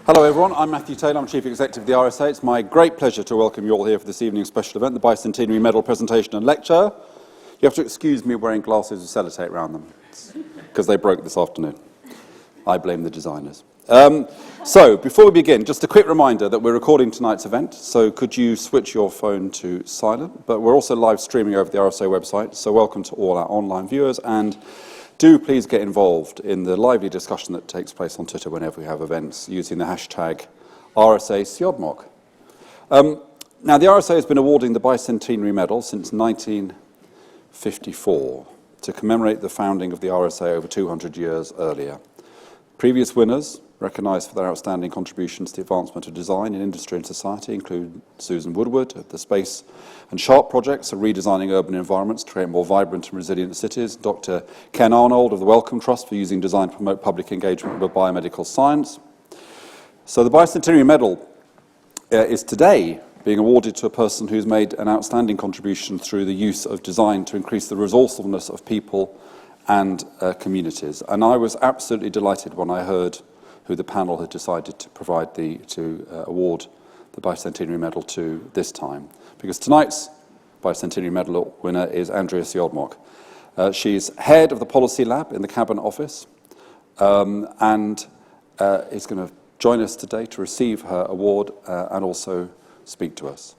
Hello everyone, I'm Matthew Taylor, I'm Chief Executive of the RSA. It's my great pleasure to welcome you all here for this evening's special event, the Bicentenary Medal Presentation and Lecture. You have to excuse me wearing glasses with sellotape around them, because they broke this afternoon. I blame the designers. So, before we begin, just a quick reminder that we're recording tonight's event, so could you switch your phone to silent? But we're also live streaming over the RSA website, so welcome to all our online viewers, and do please get involved in the lively discussion that takes place on Twitter whenever we have events using the hashtag RSA Siodmok. Now, the RSA has been awarding the Bicentenary Medal since 1954 to commemorate the founding of the RSA over 200 years earlier. Previous winners, recognised for their outstanding contributions to the advancement of design in industry and society, include Susan Woodward of the Space and Sharp projects of redesigning urban environments to create more vibrant and resilient cities, Dr. Ken Arnold of the Wellcome Trust for using design to promote public engagement with biomedical science. So the Bicentenary Medal is today being awarded to a person who's made an outstanding contribution through the use of design to increase the resourcefulness of people and communities. And I was absolutely delighted when I heard who the panel had decided to award the Bicentenary Medal to this time. Because tonight's Bicentenary Medal winner is Andrea Siodmok. She's head of the Policy Lab in the Cabinet Office and is going to join us today to receive her award and also speak to us.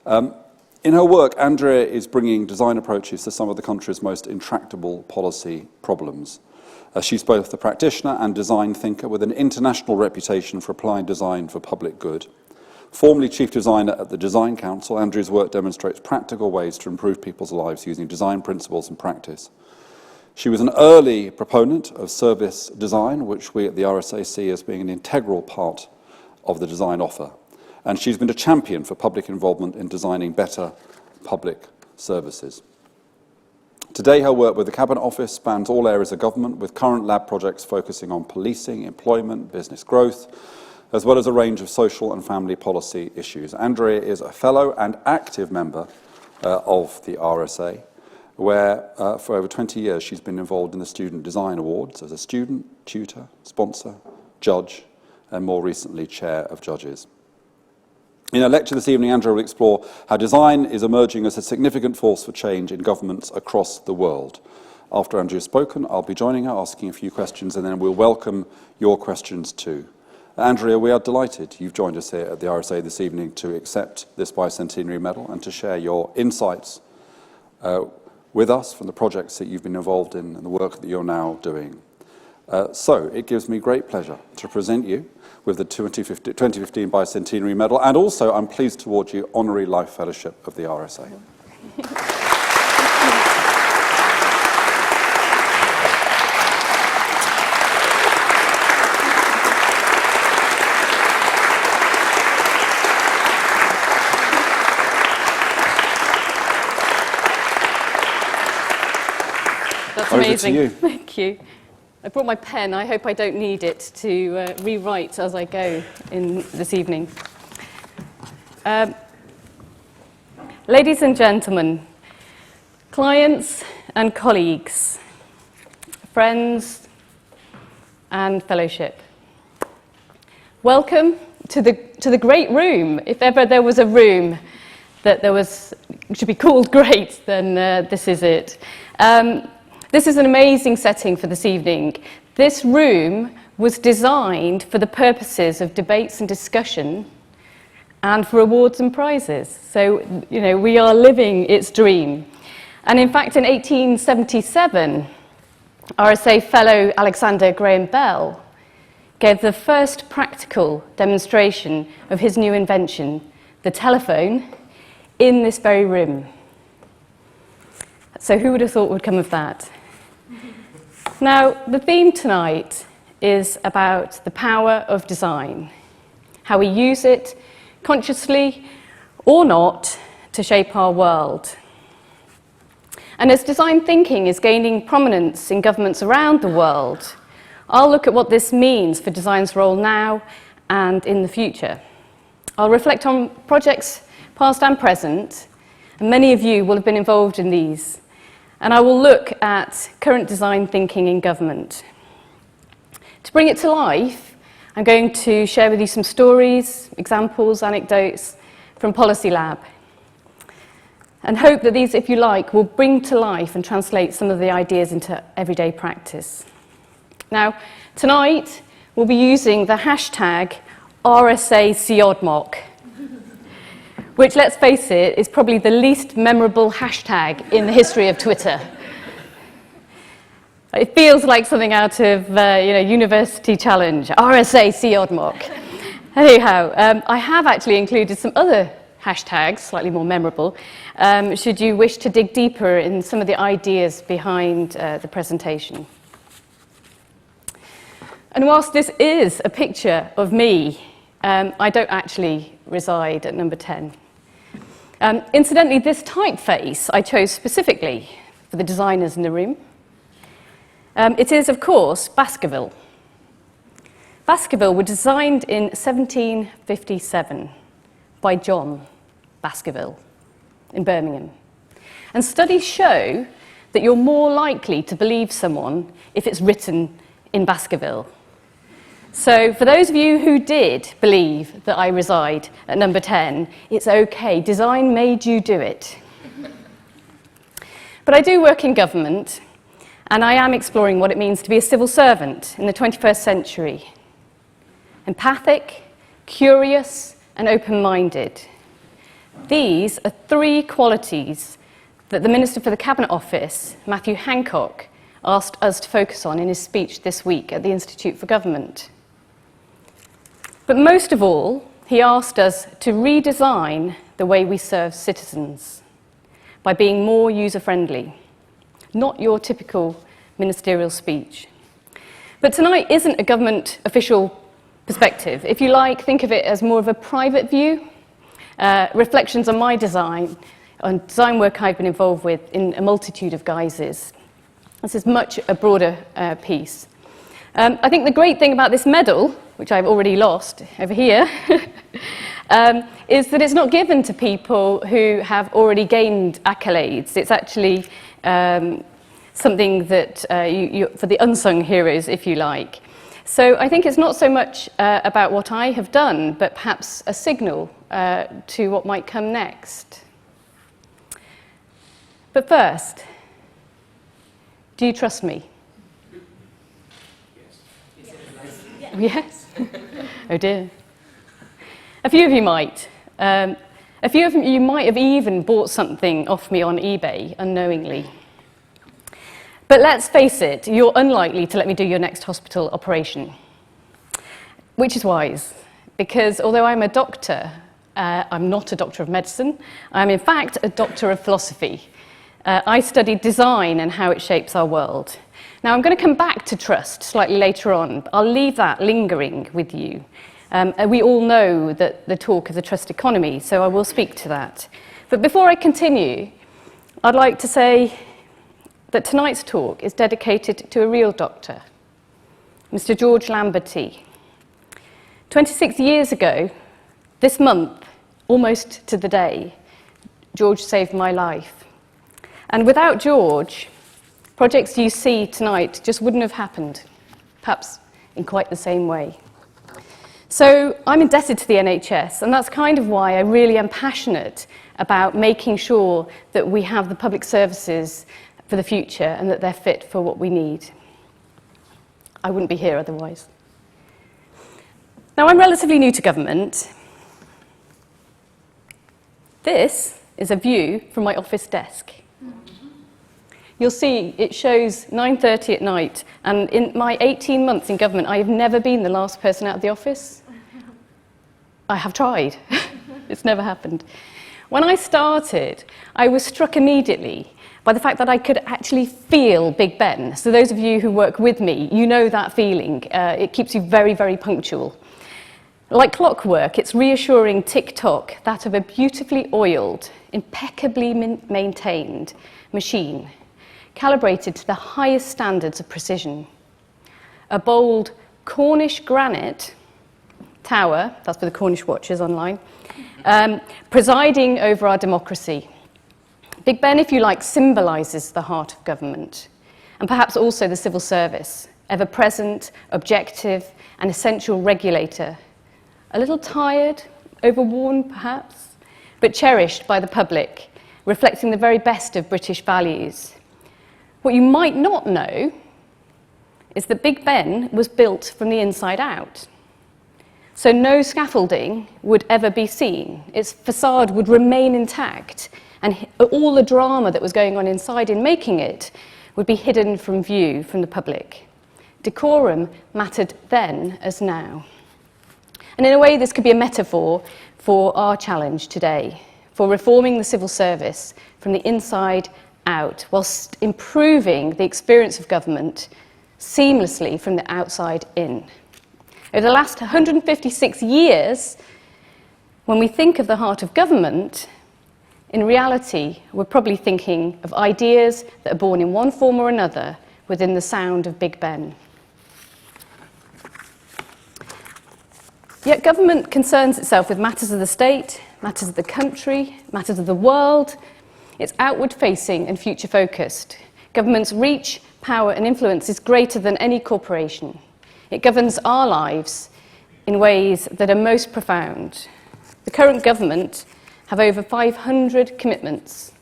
In her work, Andrea is bringing design approaches to some of the country's most intractable policy problems. She's both a practitioner and design thinker with an international reputation for applying design for public good. Formerly chief designer at the Design Council, Andrea's work demonstrates practical ways to improve people's lives using design principles and practice. She was an early proponent of service design, which we at the RSA see as being an integral part of the design offer. And she's been a champion for public involvement in designing better public services. Today, her work with the Cabinet Office spans all areas of government, with current lab projects focusing on policing, employment, business growth, as well as a range of social and family policy issues. Andrea is a fellow and active member of the RSA, where for over 20 years she's been involved in the Student Design Awards as a student, tutor, sponsor, judge, and more recently, chair of judges. In a lecture this evening, Andrea will explore how design is emerging as a significant force for change in governments across the world. After Andrea's spoken, I'll be joining her, asking a few questions, and then we'll welcome your questions too. Andrea, we are delighted you've joined us here at the RSA this evening to accept this Bicentenary Medal and to share your insights with us from the projects that you've been involved in and the work that you're now doing. So it gives me great pleasure to present you with the 2015 Bicentenary Medal, and also I'm pleased to award you Honorary Life Fellowship of the RSA. That's amazing. Over to you. Thank you. I brought my pen. I hope I don't need it to rewrite as I go in this evening. Ladies and gentlemen, clients and colleagues, friends and fellowship, welcome to the great room. If ever there was a room that should be called great, then this is it. This is an amazing setting for this evening. This room was designed for the purposes of debates and discussion and for awards and prizes. So, you know, we are living its dream. And in fact, in 1877, RSA fellow Alexander Graham Bell gave the first practical demonstration of his new invention, the telephone, in this very room. So who would have thought would come of that? Now, the theme tonight is about the power of design, how we use it, consciously or not, to shape our world. And as design thinking is gaining prominence in governments around the world, I'll look at what this means for design's role now and in the future. I'll reflect on projects past and present, and many of you will have been involved in these. And I will look at current design thinking in government. To bring it to life, I'm going to share with you some stories, examples, anecdotes from Policy Lab, and hope that these, if you like, will bring to life and translate some of the ideas into everyday practice. Now, tonight, we'll be using the hashtag RSA Siodmok, which, let's face it, is probably the least memorable hashtag in the history of Twitter. It feels like something out of, University Challenge, RSA Siodmok. Anyhow, I have actually included some other hashtags, slightly more memorable, should you wish to dig deeper in some of the ideas behind the presentation. And whilst this is a picture of me, I don't actually reside at number 10. Incidentally, this typeface I chose specifically for the designers in the room. It is, of course, Baskerville. Baskerville were designed in 1757 by John Baskerville in Birmingham. And studies show that you're more likely to believe someone if it's written in Baskerville. So for those of you who did believe that I reside at number 10, it's okay. Design made you do it. But I do work in government, and I am exploring what it means to be a civil servant in the 21st century. Empathic, curious, and open-minded. These are three qualities that the Minister for the Cabinet Office, Matthew Hancock, asked us to focus on in his speech this week at the Institute for Government. But most of all, he asked us to redesign the way we serve citizens by being more user-friendly, not your typical ministerial speech. But tonight isn't a government official perspective. If you like, think of it as more of a private view, reflections on my design, on design work I've been involved with in a multitude of guises. This is much a broader piece. I think the great thing about this medal, which I've already lost over here, is that it's not given to people who have already gained accolades. It's actually something that for the unsung heroes, if you like. So I think it's not so much about what I have done, but perhaps a signal to what might come next. But first, do you trust me? Yes. Oh dear. A few of you might. A few of you might have even bought something off me on eBay unknowingly. But let's face it, you're unlikely to let me do your next hospital operation. Which is wise, because although I'm a doctor, I'm not a doctor of medicine. I'm in fact a doctor of philosophy. I studied design and how it shapes our world. Now, I'm going to come back to trust slightly later on. But I'll leave that lingering with you. We all know that the talk of the trust economy, so I will speak to that. But before I continue, I'd like to say that tonight's talk is dedicated to a real doctor, Mr. George Lamberty. 26 years ago, this month, almost to the day, George saved my life. And without George, projects you see tonight just wouldn't have happened, perhaps in quite the same way. So I'm indebted to the NHS, and that's kind of why I really am passionate about making sure that we have the public services for the future and that they're fit for what we need. I wouldn't be here otherwise. Now, I'm relatively new to government. This is a view from my office desk. You'll see it shows 9:30 at night, and in my 18 months in government, I have never been the last person out of the office. I have tried. It's never happened. When I started, I was struck immediately by the fact that I could actually feel Big Ben. So those of you who work with me, you know that feeling. It keeps you very, very punctual. Like clockwork, it's reassuring tick-tock, that of a beautifully oiled, impeccably maintained machine, calibrated to the highest standards of precision. A bold Cornish granite tower, that's for the Cornish watchers online, presiding over our democracy. Big Ben, if you like, symbolises the heart of government, and perhaps also the civil service, ever-present, objective, and essential regulator. A little tired, overworn perhaps, but cherished by the public, reflecting the very best of British values. What you might not know is that Big Ben was built from the inside out. So no scaffolding would ever be seen. Its facade would remain intact, and all the drama that was going on inside in making it would be hidden from view from the public. Decorum mattered then as now. And in a way, this could be a metaphor for our challenge today, for reforming the civil service from the inside out, whilst improving the experience of government seamlessly from the outside in. Over the last 156 years, when we think of the heart of government, in reality, we're probably thinking of ideas that are born in one form or another within the sound of Big Ben. Yet government concerns itself with matters of the state, matters of the country, matters of the world. It's outward-facing and future-focused. Government's reach, power and influence is greater than any corporation. It governs our lives in ways that are most profound. The current government have over 500 commitments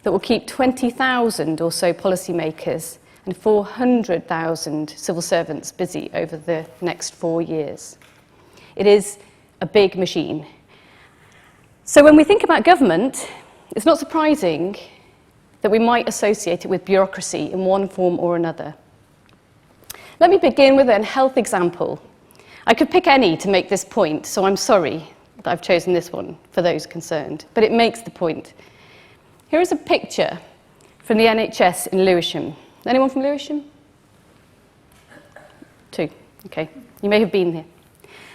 that will keep 20,000 or so policymakers and 400,000 civil servants busy over the next 4 years. It is a big machine. So when we think about government, it's not surprising that we might associate it with bureaucracy in one form or another. Let me begin with a health example. I could pick any to make this point, so I'm sorry that I've chosen this one for those concerned, but it makes the point. Here is a picture from the NHS in Lewisham. Anyone from Lewisham? 2, okay. You may have been here.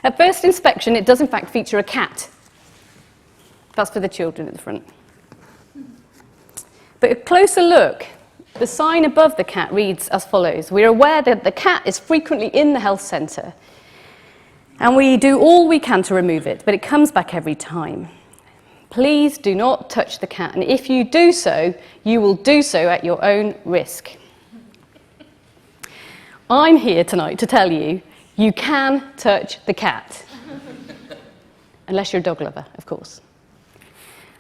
At first inspection, it does in fact feature a cat. That's for the children at the front. But a closer look, the sign above the cat reads as follows: "We are aware that the cat is frequently in the health centre, and we do all we can to remove it, but it comes back every time. Please do not touch the cat, and if you do so, you will do so at your own risk." I'm here tonight to tell you, you can touch the cat. Unless you're a dog lover, of course.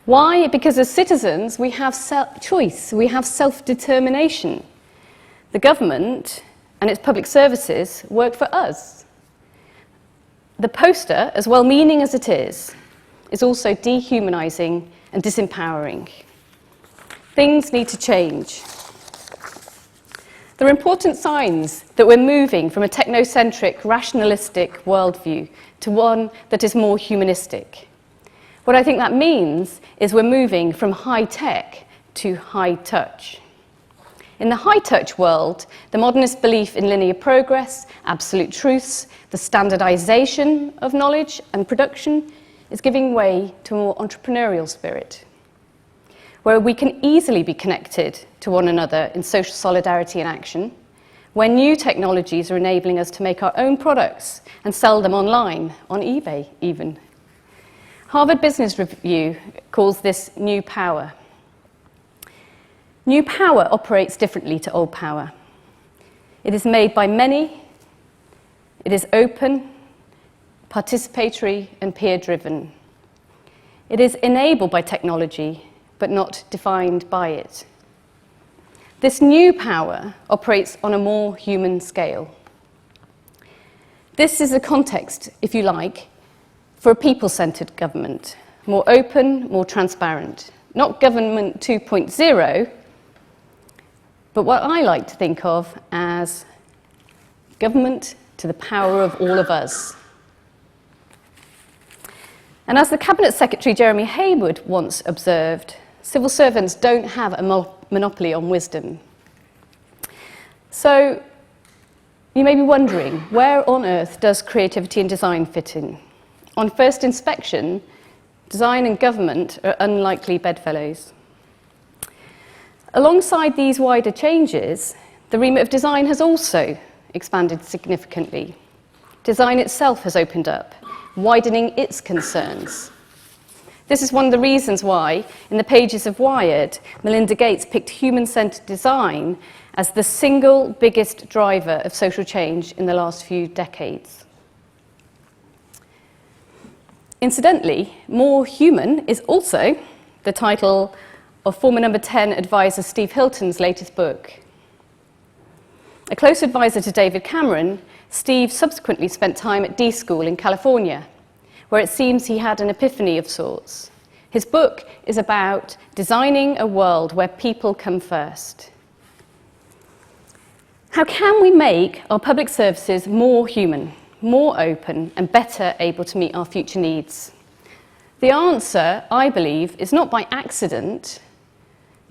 Why? Because as citizens, we have choice, we have self-determination. The government and its public services work for us. The poster, as well-meaning as it is also dehumanising and disempowering. Things need to change. There are important signs that we're moving from a technocentric, rationalistic worldview to one that is more humanistic. What I think that means is we're moving from high-tech to high-touch. In the high-touch world, the modernist belief in linear progress, absolute truths, the standardization of knowledge and production is giving way to a more entrepreneurial spirit, where we can easily be connected to one another in social solidarity and action, where new technologies are enabling us to make our own products and sell them online, on eBay even. Harvard Business Review calls this new power. New power operates differently to old power. It is made by many, it is open, participatory and peer-driven. It is enabled by technology, but not defined by it. This new power operates on a more human scale. This is the context, if you like, for a people-centred government, more open, more transparent. Not government 2.0, but what I like to think of as government to the power of all of us. And as the Cabinet Secretary Jeremy Haywood once observed, civil servants don't have a monopoly on wisdom. So you may be wondering, where on earth does creativity and design fit in? On first inspection, design and government are unlikely bedfellows. Alongside these wider changes, the remit of design has also expanded significantly. Design itself has opened up, widening its concerns. This is one of the reasons why, in the pages of Wired, Melinda Gates picked human-centered design as the single biggest driver of social change in the last few decades. Incidentally, More Human is also the title of former number 10 advisor Steve Hilton's latest book. A close advisor to David Cameron, Steve subsequently spent time at D School in California, where it seems he had an epiphany of sorts. His book is about designing a world where people come first. How can we make our public services more human, more open, and better able to meet our future needs? The answer, I believe, is not by accident,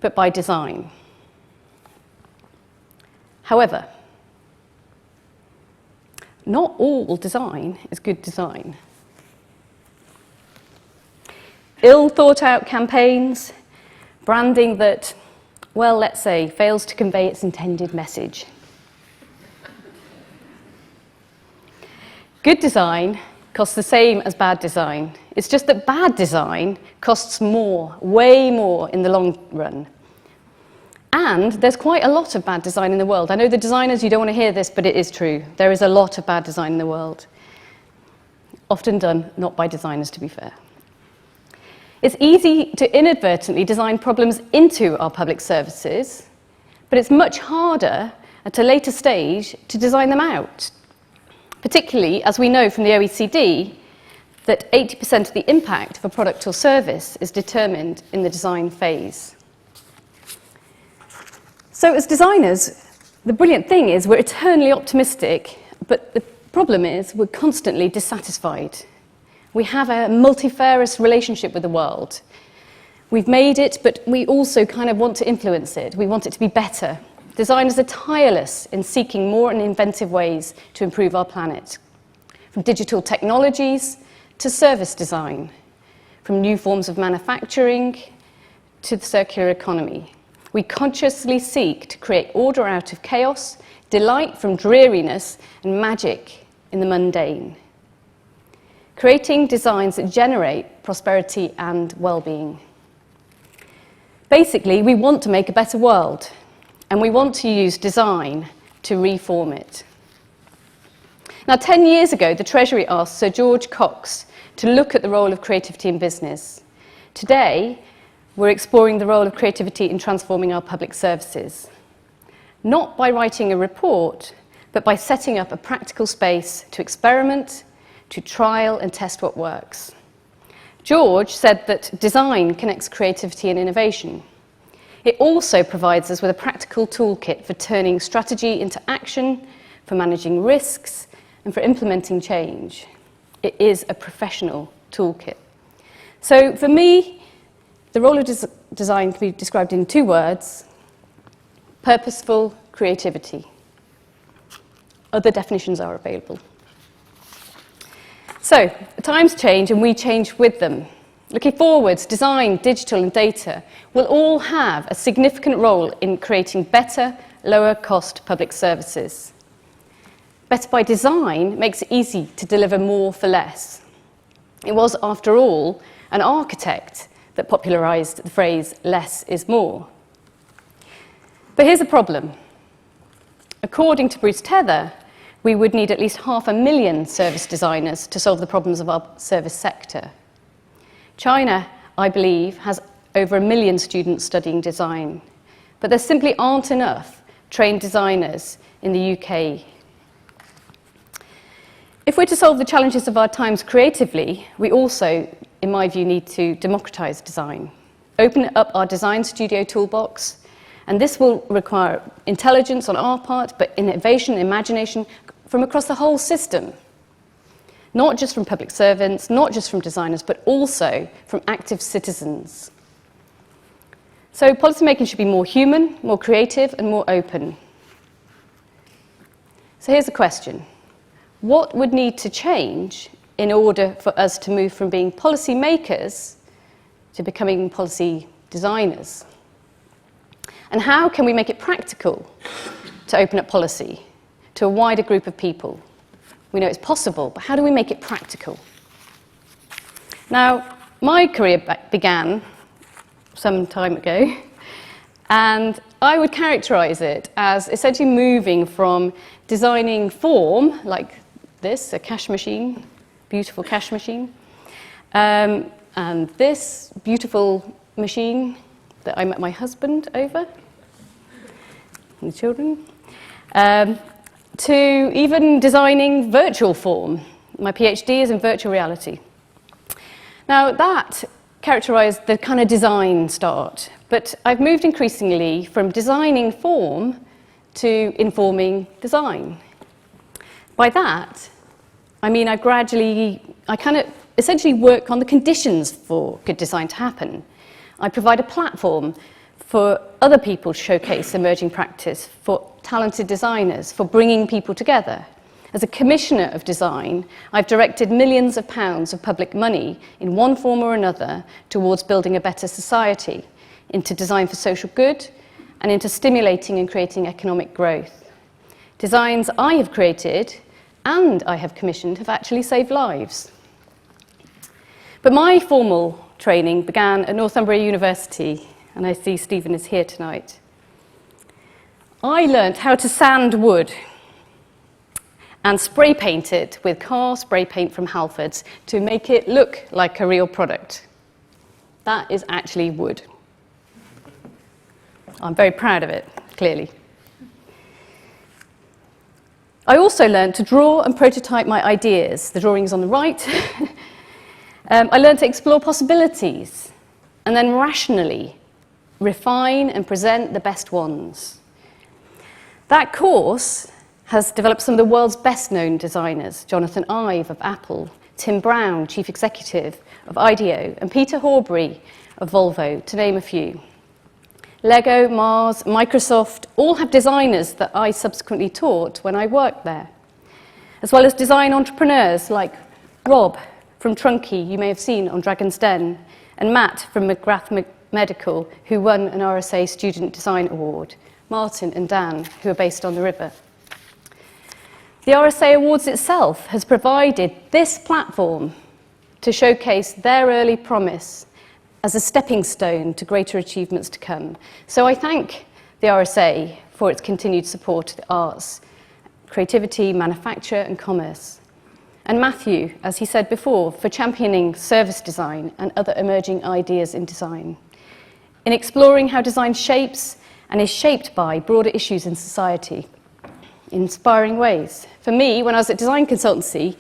but by design. However, not all design is good design. Ill-thought-out campaigns, branding that, well, let's say, fails to convey its intended message. Good design costs the same as bad design. It's just that bad design costs more, way more in the long run. And there's quite a lot of bad design in the world. I know the designers, you don't want to hear this, but it is true. There is a lot of bad design in the world. Often done not by designers, to be fair. It's easy to inadvertently design problems into our public services, but it's much harder at a later stage to design them out, particularly as we know from the OECD that 80% of the impact of a product or service is determined in the design phase. So as designers, the brilliant thing is we're eternally optimistic, but the problem is we're constantly dissatisfied. We have a multifarious relationship with the world. We've made it, but we also kind of want to influence it. We want it to be better. Designers are tireless in seeking more and inventive ways to improve our planet. From digital technologies to service design, from new forms of manufacturing to the circular economy. We consciously seek to create order out of chaos, delight from dreariness, and magic in the mundane. Creating designs that generate prosperity and well-being. Basically, we want to make a better world, and we want to use design to reform it. Now, 10 years ago, the Treasury asked Sir George Cox to look at the role of creativity in business. Today, we're exploring the role of creativity in transforming our public services. Not by writing a report, but by setting up a practical space to experiment, to trial and test what works. George said that design connects creativity and innovation. It also provides us with a practical toolkit for turning strategy into action, for managing risks, and for implementing change. It is a professional toolkit. So for me, the role of design can be described in 2 words: purposeful creativity. Other definitions are available. So, the times change and we change with them. Looking forwards, design, digital and data will all have a significant role in creating better, lower-cost public services. Better by design makes it easy to deliver more for less. It was, after all, an architect that popularised the phrase, less is more. But here's the problem. According to Bruce Tether, we would need at least 500,000 service designers to solve the problems of our service sector. China, I believe, has over 1 million students studying design, but there simply aren't enough trained designers in the UK. If we're to solve the challenges of our times creatively, we also, in my view, need to democratise design, open up our design studio toolbox, and this will require intelligence on our part, but innovation, imagination from across the whole system. Not just from public servants, not just from designers, but also from active citizens. So policymaking should be more human, more creative, and more open. So here's the question. What would need to change in order for us to move from being policy makers to becoming policy designers? And how can we make it practical to open up policy to a wider group of people? We know it's possible, but how do we make it practical? Now, my career began some time ago, and I would characterise it as essentially moving from designing form, like this, a cash machine, beautiful cash machine, and this beautiful machine that I met my husband over, and the children, to even designing virtual form. My PhD is in virtual reality. Now that characterised the kind of design start, but I've moved increasingly from designing form to informing design. By that, I mean I kind of essentially work on the conditions for good design to happen. I provide a platform for other people to showcase emerging practice, for talented designers, for bringing people together. As a commissioner of design, I've directed millions of pounds of public money in one form or another towards building a better society, into design for social good, and into stimulating and creating economic growth. Designs I have created and I have commissioned have actually saved lives. But my formal training began at Northumbria University, and I see Stephen is here tonight. I learnt how to sand wood and spray paint it with car spray paint from Halfords to make it look like a real product. That is actually wood. I'm very proud of it, clearly. I also learned to draw and prototype my ideas. The drawing's on the right. I learned to explore possibilities and then rationally refine and present the best ones. That course has developed some of the world's best-known designers, Jonathan Ive of Apple, Tim Brown, Chief Executive of IDEO, and Peter Horbury of Volvo, to name a few. Lego, Mars, Microsoft all have designers that I subsequently taught when I worked there, as well as design entrepreneurs like Rob from Trunky, you may have seen on Dragon's Den, and Matt from McGrath Medical, who won an RSA Student Design Award, Martin and Dan, who are based on the river. The RSA Awards itself has provided this platform to showcase their early promise as a stepping stone to greater achievements to come. So I thank the RSA for its continued support of the arts, creativity, manufacture and commerce. And Matthew, as he said before, for championing service design and other emerging ideas in design, in exploring how design shapes and is shaped by broader issues in society in inspiring ways. For me, when I was at design consultancy,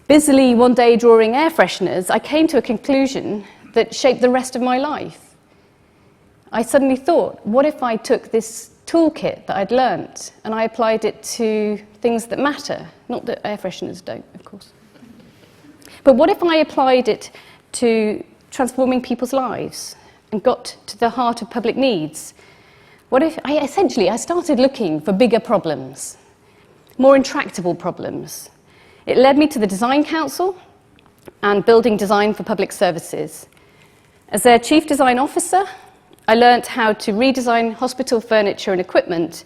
busily one day drawing air fresheners, I came to a conclusion that shaped the rest of my life. I suddenly thought, what if I took this toolkit that I'd learnt and I applied it to things that matter? Not that air fresheners don't, of course. But what if I applied it to transforming people's lives and got to the heart of public needs? What if I started looking for bigger problems, more intractable problems. It led me to the Design Council and building design for public services. As their chief design officer, I learnt how to redesign hospital furniture and equipment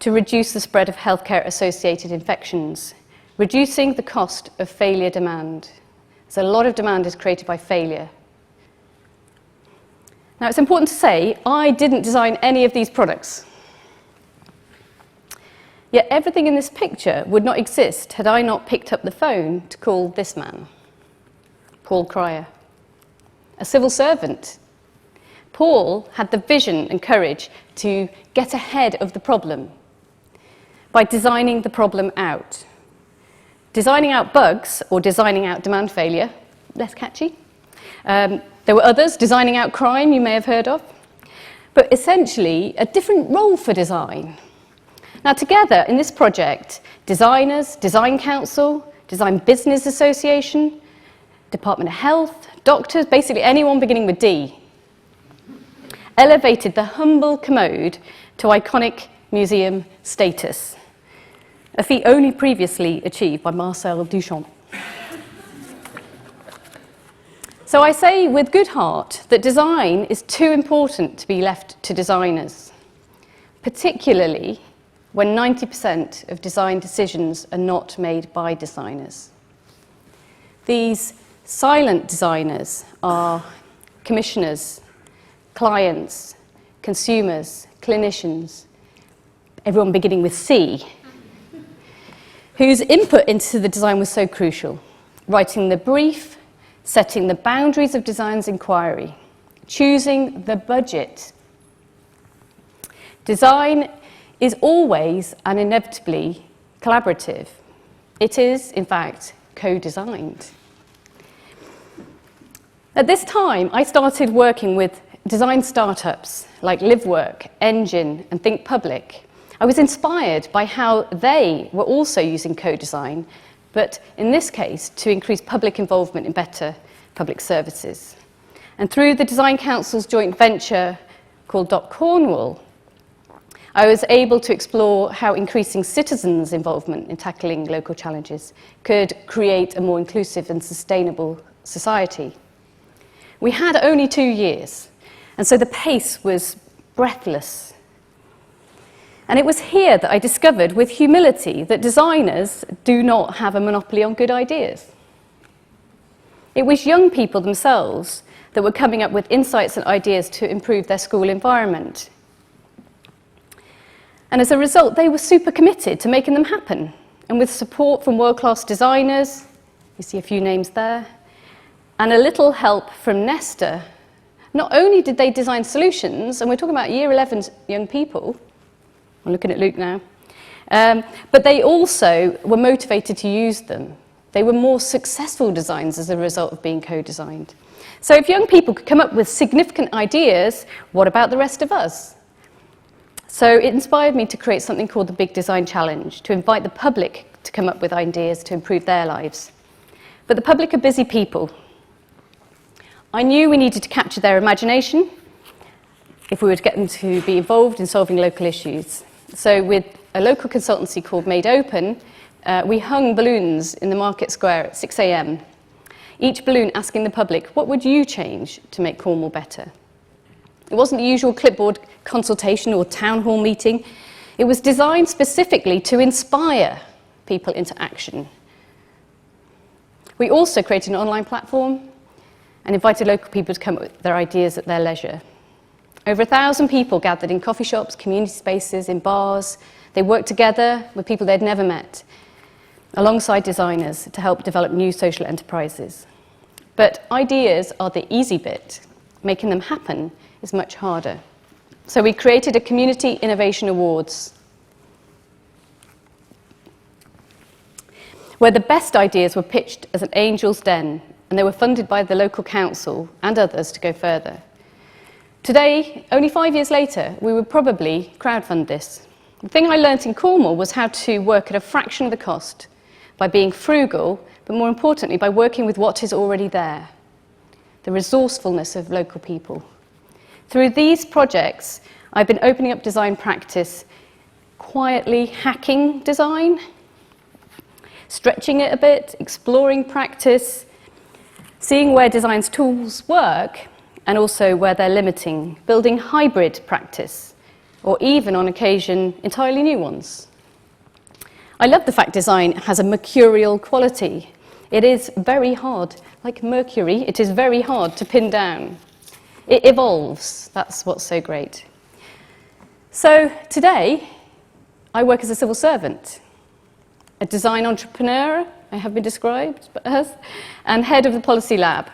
to reduce the spread of healthcare-associated infections, reducing the cost of failure demand. So a lot of demand is created by failure. Now, it's important to say, I didn't design any of these products. Yet everything in this picture would not exist had I not picked up the phone to call this man, Paul Cryer, a civil servant. Paul had the vision and courage to get ahead of the problem by designing the problem out. Designing out bugs or designing out demand failure, less catchy. There were others, designing out crime, you may have heard of. But essentially, a different role for design. Now, together in this project, designers, Design Council, Design Business Association, Department of Health, doctors, basically anyone beginning with D, elevated the humble commode to iconic museum status, a feat only previously achieved by Marcel Duchamp. So I say with good heart that design is too important to be left to designers, particularly when 90% of design decisions are not made by designers. These Silent designers are commissioners, clients, consumers, clinicians, everyone beginning with C, whose input into the design was so crucial, writing the brief, setting the boundaries of design's inquiry, choosing the budget. Design is always and inevitably collaborative. It is, in fact, co-designed. At this time, I started working with design startups like LiveWork, Engine, and Think Public. I was inspired by how they were also using co-design, but in this case, to increase public involvement in better public services. And through the Design Council's joint venture called Cornwall, I was able to explore how increasing citizens' involvement in tackling local challenges could create a more inclusive and sustainable society. We had only 2 years, and so the pace was breathless. And it was here that I discovered with humility that designers do not have a monopoly on good ideas. It was young people themselves that were coming up with insights and ideas to improve their school environment. And as a result, they were super committed to making them happen. And with support from world-class designers, you see a few names there, and a little help from Nesta, not only did they design solutions, and we're talking about year 11 young people, I'm looking at Luke now, but they also were motivated to use them. They were more successful designs as a result of being co-designed. So if young people could come up with significant ideas, what about the rest of us? So it inspired me to create something called the Big Design Challenge, to invite the public to come up with ideas to improve their lives. But the public are busy people. I knew we needed to capture their imagination if we were to get them to be involved in solving local issues. So with a local consultancy called Made Open, we hung balloons in the market square at 6 a.m. Each balloon asking the public, what would you change to make Cornwall better? It wasn't the usual clipboard consultation or town hall meeting. It was designed specifically to inspire people into action. We also created an online platform and invited local people to come up with their ideas at their leisure. Over 1,000 people gathered in coffee shops, community spaces, in bars. They worked together with people they'd never met, alongside designers, to help develop new social enterprises. But ideas are the easy bit. Making them happen is much harder. So we created a Community Innovation Awards, where the best ideas were pitched as an angel's den, and they were funded by the local council and others to go further. Today, only 5 years later, we would probably crowdfund this. The thing I learnt in Cornwall was how to work at a fraction of the cost, by being frugal, but more importantly, by working with what is already there, the resourcefulness of local people. Through these projects, I've been opening up design practice, quietly hacking design, stretching it a bit, exploring practice, seeing where design's tools work and also where they're limiting, building hybrid practice, or even on occasion, entirely new ones. I love the fact design has a mercurial quality. It is very hard, like mercury, it is very hard to pin down. It evolves, that's what's so great. So today, I work as a civil servant, a design entrepreneur, I have been described as, and head of the policy lab.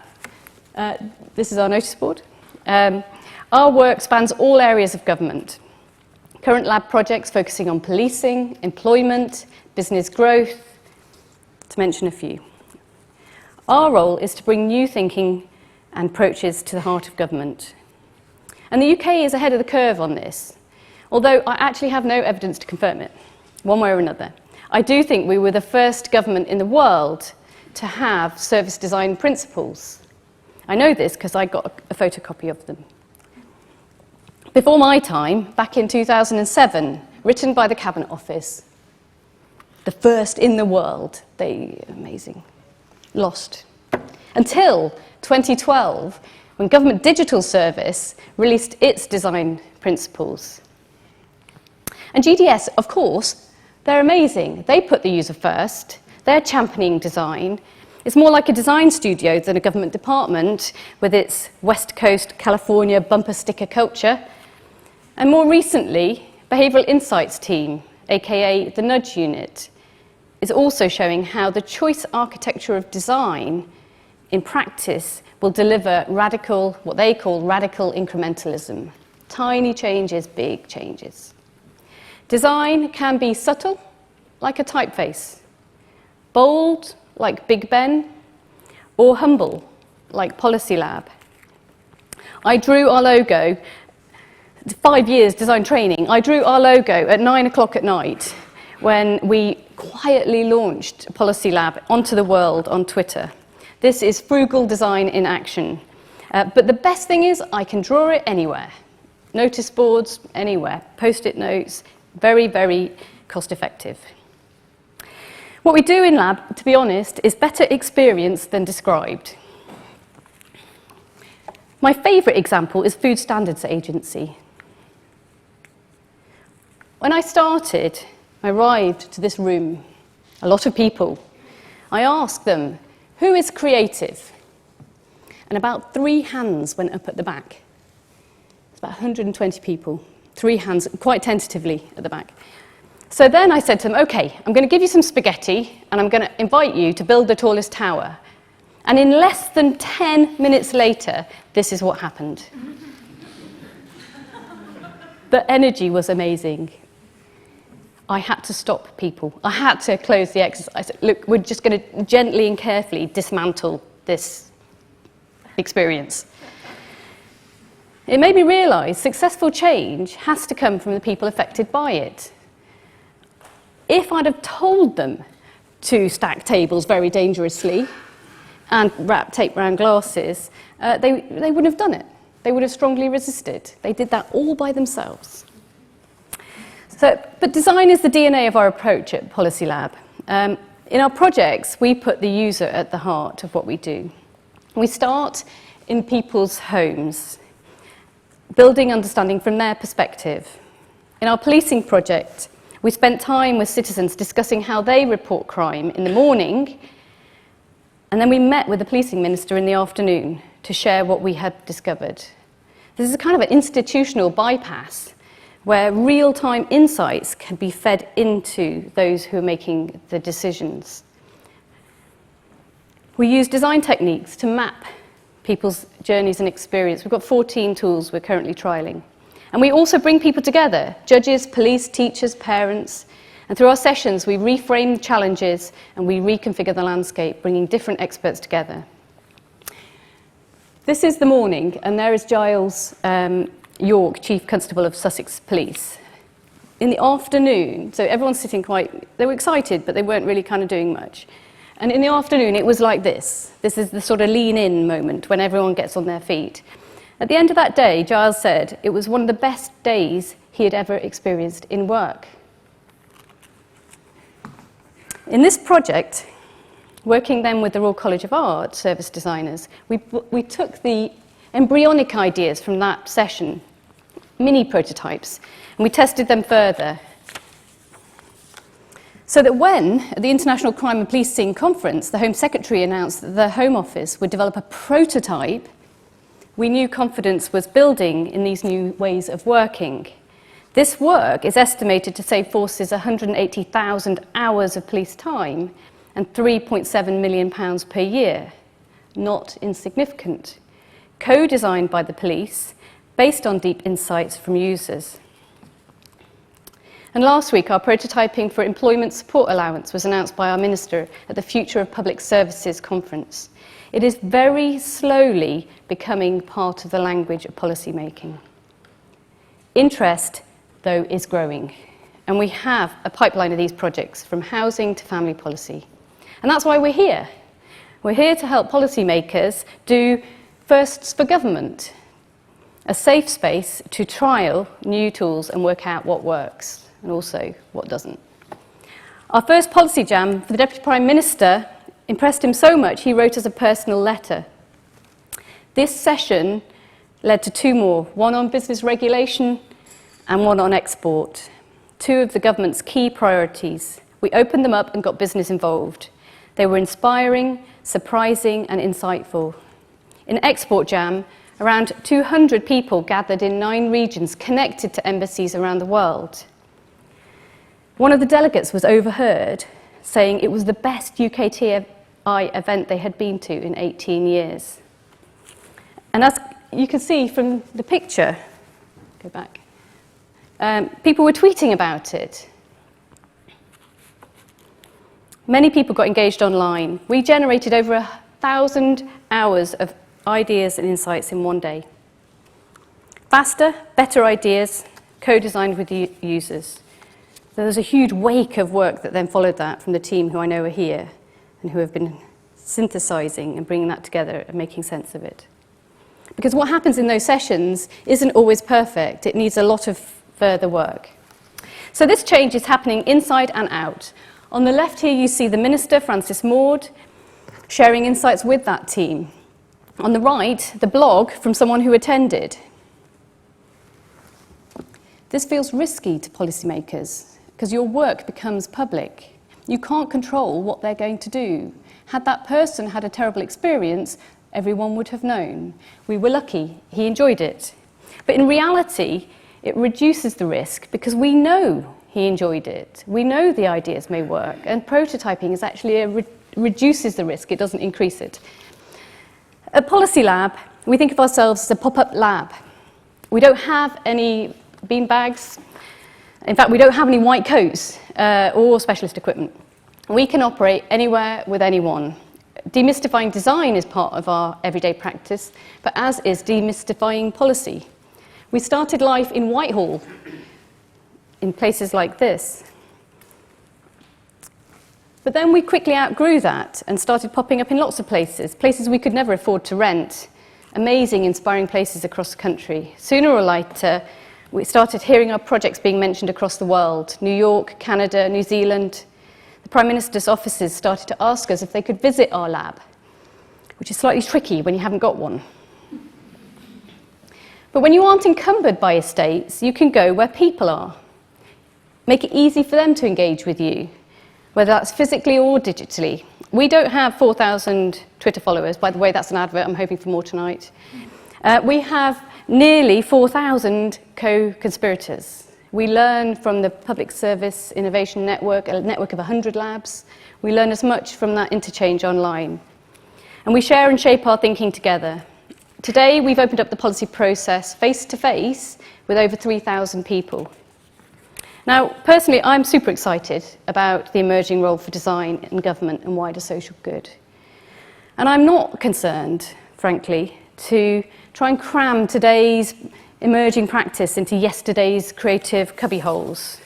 This is our notice board. Our work spans all areas of government. Current lab projects focusing on policing, employment, business growth, to mention a few. Our role is to bring new thinking and approaches to the heart of government. And the UK is ahead of the curve on this, although I actually have no evidence to confirm it, one way or another. I do think we were the first government in the world to have service design principles. I know this because I got a photocopy of them. Before my time, back in 2007, written by the Cabinet Office, the first in the world, amazing, lost. Until 2012, when Government Digital Service released its design principles. And GDS, of course, they're amazing. They put the user first, they're championing design, It's more like a design studio than a government department with its West Coast California bumper sticker culture. And more recently, Behavioural Insights team, aka the Nudge Unit, is also showing how the choice architecture of design in practice will deliver radical, what they call radical incrementalism. Tiny changes, big changes. Design can be subtle, like a typeface, bold, like Big Ben, or humble, like Policy Lab. I drew our logo, 5 years design training, I drew our logo at 9 o'clock at night when we quietly launched Policy Lab onto the world on Twitter. This is frugal design in action. But the best thing is I can draw it anywhere. Notice boards, anywhere. Post-it notes, very, very cost effective. What we do in Lab, to be honest, is better experienced than described. My favourite example is Food Standards Agency. When I started, I arrived to this room, a lot of people. I asked them, who is creative? And about 3 hands went up at the back. It's about 120 people, 3 hands, quite tentatively at the back. So then I said to them, okay, I'm going to give you some spaghetti and I'm going to invite you to build the tallest tower. And in less than 10 minutes later, this is what happened. The energy was amazing. I had to stop people. I had to close the exercise. I said, look, we're just going to gently and carefully dismantle this experience. It made me realise successful change has to come from the people affected by it. If I'd have told them to stack tables very dangerously and wrap tape around glasses, they wouldn't have done it. They would have strongly resisted. They did that all by themselves. But design is the DNA of our approach at Policy Lab. In our projects, we put the user at the heart of what we do. We start in people's homes, building understanding from their perspective. In our policing project, we spent time with citizens discussing how they report crime in the morning, and then we met with the policing minister in the afternoon to share what we had discovered. This is a kind of an institutional bypass where real-time insights can be fed into those who are making the decisions. We use design techniques to map people's journeys and experience. We've got 14 tools we're currently trialling. And we also bring people together, judges, police, teachers, parents. And through our sessions, we reframe the challenges and we reconfigure the landscape, bringing different experts together. This is the morning, and there is Giles York, Chief Constable of Sussex Police. In the afternoon, so everyone's sitting they were excited, but they weren't really kind of doing much. And in the afternoon, it was like this. This is the sort of lean-in moment when everyone gets on their feet. At the end of that day, Giles said it was one of the best days he had ever experienced in work. In this project, working then with the Royal College of Art service designers, we took the embryonic ideas from that session, mini prototypes, and we tested them further. So that when, at the International Crime and Policing Conference, the Home Secretary announced that the Home Office would develop a prototype, we knew confidence was building in these new ways of working. This work is estimated to save forces 180,000 hours of police time and £3.7 million per year. Not insignificant. Co-designed by the police, based on deep insights from users. And last week, our prototyping for employment support allowance was announced by our Minister at the Future of Public Services conference. It is very slowly becoming part of the language of policy making. Interest, though, is growing. And we have a pipeline of these projects from housing to family policy. And that's why we're here. We're here to help policymakers do firsts for government, a safe space to trial new tools and work out what works and also what doesn't. Our first policy jam for the Deputy Prime Minister impressed him so much he wrote us a personal letter. This session led to 2 more, one on business regulation and one on export, 2 of the government's key priorities. We opened them up and got business involved. They were inspiring, surprising, and insightful. In Export Jam, around 200 people gathered in 9 regions connected to embassies around the world. One of the delegates was overheard saying it was the best UKTI event they had been to in 18 years. And as you can see from the picture, go back, people were tweeting about it. Many people got engaged online. We generated over 1,000 hours of ideas and insights in one day. Faster, better ideas, co-designed with the users. There was a huge wake of work that then followed that from the team who I know are here and who have been synthesizing and bringing that together and making sense of it. Because what happens in those sessions isn't always perfect. It needs a lot of further work. So this change is happening inside and out. On the left here you see the Minister, Francis Maud, sharing insights with that team. On the right, the blog from someone who attended. This feels risky to policymakers because your work becomes public. You can't control what they're going to do. Had that person had a terrible experience, everyone would have known. We were lucky, he enjoyed it. But in reality, it reduces the risk because we know he enjoyed it. We know the ideas may work, and prototyping is actually reduces the risk, it doesn't increase it. At Policy Lab, we think of ourselves as a pop-up lab. We don't have any beanbags. In fact, we don't have any white coats or specialist equipment. We can operate anywhere with anyone. Demystifying design is part of our everyday practice, but as is demystifying policy. We started life in Whitehall, in places like this. But then we quickly outgrew that and started popping up in lots of places, places we could never afford to rent. Amazing, inspiring places across the country. Sooner or later, we started hearing our projects being mentioned across the world. New York, Canada, New Zealand. The Prime Minister's offices started to ask us if they could visit our lab, which is slightly tricky when you haven't got one. But when you aren't encumbered by estates, you can go where people are. Make it easy for them to engage with you, whether that's physically or digitally. We don't have 4,000 Twitter followers. By the way, that's an advert. I'm hoping for more tonight. We have nearly 4,000 co-conspirators. We learn from the Public Service Innovation Network, a network of 100 labs. We learn as much from that interchange online. And we share and shape our thinking together. Today, we've opened up the policy process face-to-face with over 3,000 people. Now, personally, I'm super excited about the emerging role for design in government and wider social good. And I'm not concerned, frankly, to try and cram today's emerging practice into yesterday's creative cubbyholes.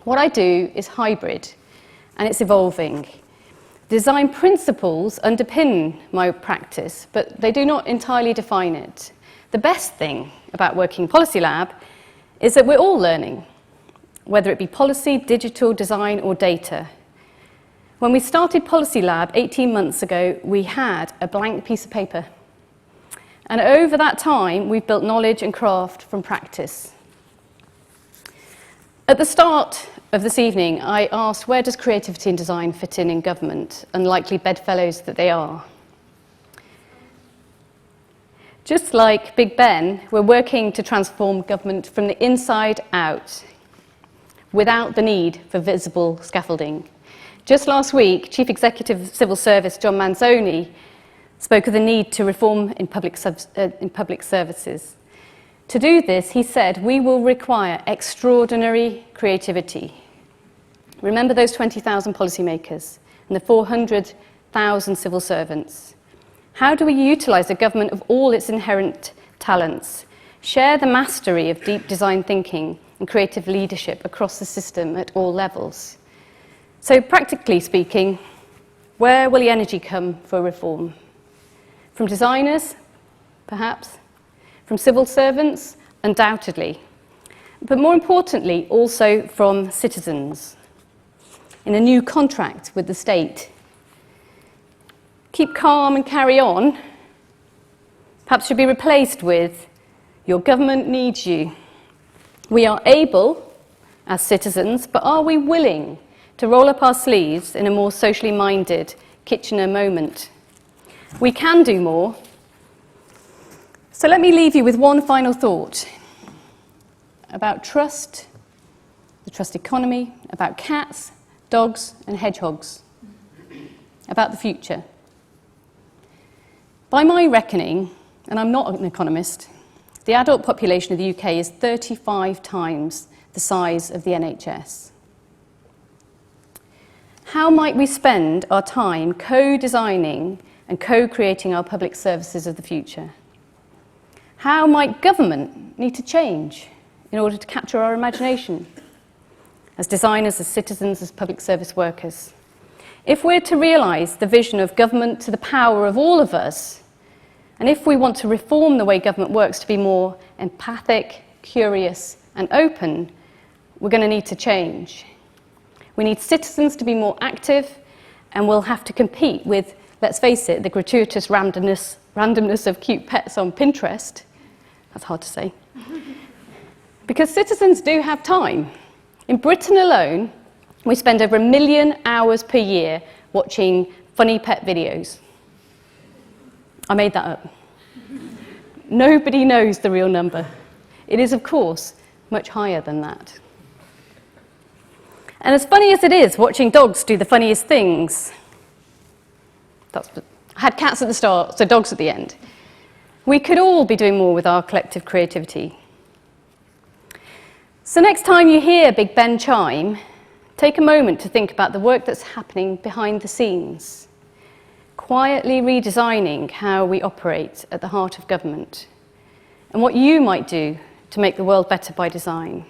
What I do is hybrid, and it's evolving. Design principles underpin my practice, but they do not entirely define it. The best thing about working in Policy Lab is that we're all learning, whether it be policy, digital, design, or data. When we started Policy Lab 18 months ago, we had a blank piece of paper. And over that time, we've built knowledge and craft from practice. At the start of this evening, I asked, where does creativity and design fit in government, unlikely bedfellows that they are? Just like Big Ben, we're working to transform government from the inside out, without the need for visible scaffolding. Just last week, Chief Executive of Civil Service John Manzoni spoke of the need to reform in public services. To do this, he said, we will require extraordinary creativity. Remember those 20,000 policymakers and the 400,000 civil servants. How do we utilise a government of all its inherent talents, share the mastery of deep design thinking and creative leadership across the system at all levels? So practically speaking, where will the energy come for reform? From designers, perhaps. From civil servants, undoubtedly. But more importantly, also from citizens. In a new contract with the state. Keep calm and carry on perhaps should be replaced with, your government needs you. We are able, as citizens, but are we willing to roll up our sleeves in a more socially minded Kitchener moment. We can do more. So let me leave you with one final thought about trust, the trust economy, about cats, dogs and hedgehogs, about the future. By my reckoning, and I'm not an economist, the adult population of the UK is 35 times the size of the NHS. How might we spend our time co-designing and co-creating our public services of the future? How might government need to change in order to capture our imagination as designers, as citizens, as public service workers? If we're to realise the vision of government to the power of all of us, and if we want to reform the way government works to be more empathic, curious and open, we're going to need to change. We need citizens to be more active, and we'll have to compete with, let's face it, the gratuitous randomness of cute pets on Pinterest. That's hard to say. Because citizens do have time. In Britain alone, we spend over 1 million hours per year watching funny pet videos. I made that up. Nobody knows the real number. It is, of course, much higher than that. And as funny as it is watching dogs do the funniest things, I had cats at the start, so dogs at the end. We could all be doing more with our collective creativity. So next time you hear Big Ben chime, take a moment to think about the work that's happening behind the scenes, quietly redesigning how we operate at the heart of government, and what you might do to make the world better by design.